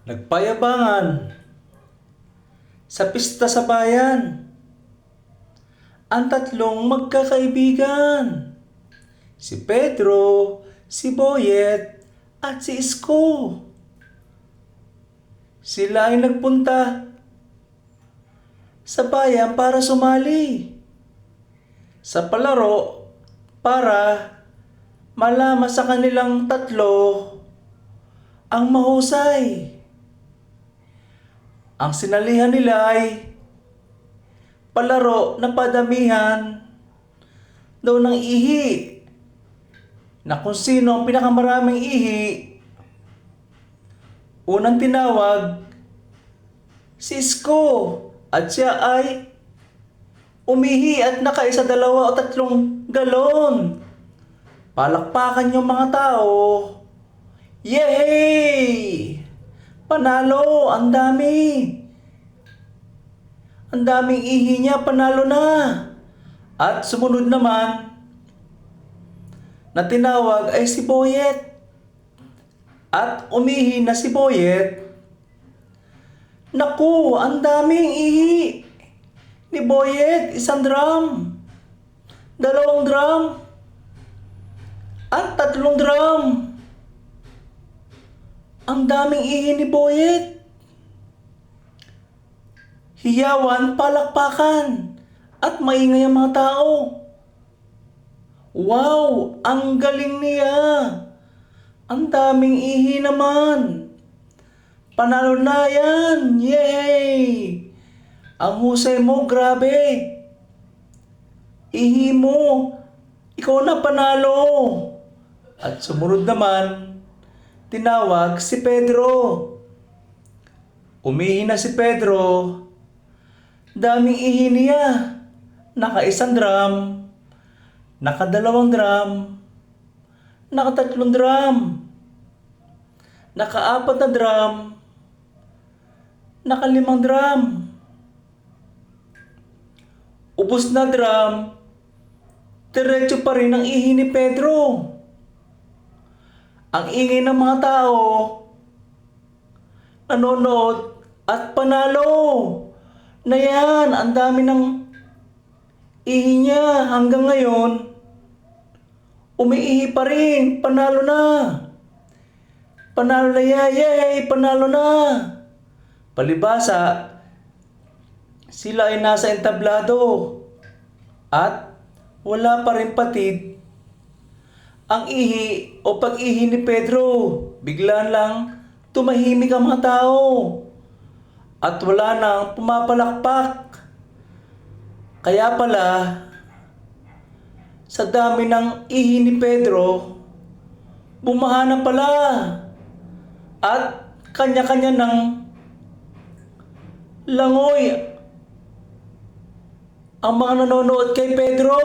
Nagpayabangan sa pista sa bayan ang tatlong magkakaibigan. Si Pedro, si Boyet, at si Isko. Sila ay nagpunta sa bayan para sumali sa palaro para malaman sa kanilang tatlo ang mahusay. Ang sinalihan nila ay palaro na padamihan daw ng ihi, na kung sino ang pinakamaraming ihi. Unang tinawag si Isko at siya ay umihi at nakaisa, dalawa o tatlong galon. Palakpakan yung mga tao. Yay! Panalo! Ang dami! Ang daming ihi niya, panalo na! At sumunod naman na tinawag ay si Boyet. At umihi na si Boyet. Naku, ang daming ihi ni Boyet. 1 drum, 2 drum, at 3 drum. Ang daming ihi ni Boyet. Hiyawan, palakpakan, at maingay ang mga tao. Wow! Ang galing niya! Ang daming ihi naman. Panalo na yan! Yay! Ang husay mo, grabe! Ihi mo, ikaw na panalo! At sumunod naman, tinawag si Pedro. Umihi na si Pedro. Daming ihi niya. Naka 1 drum, naka 2 drum, naka 3 drum, naka 4 na drum, naka 5 drum. Ubos na drum, diretso pa rin ang ihi ni Pedro. Ang ingay ng mga tao, nanonood at panalo. Na yan, ang dami ng ihi niya hanggang ngayon. Umiihi pa rin, panalo na. Panalo na yan, yay, panalo na. Palibasa, sila ay nasa entablado at wala pa rin patid ang ihi o pag-ihi ni Pedro. Bigla lang tumahimik ang mga tao at wala nang pumapalakpak. Kaya pala, sa dami ng ihi ni Pedro, bumaha na pala at kanya-kanya ng langoy ang mga nanonood kay Pedro.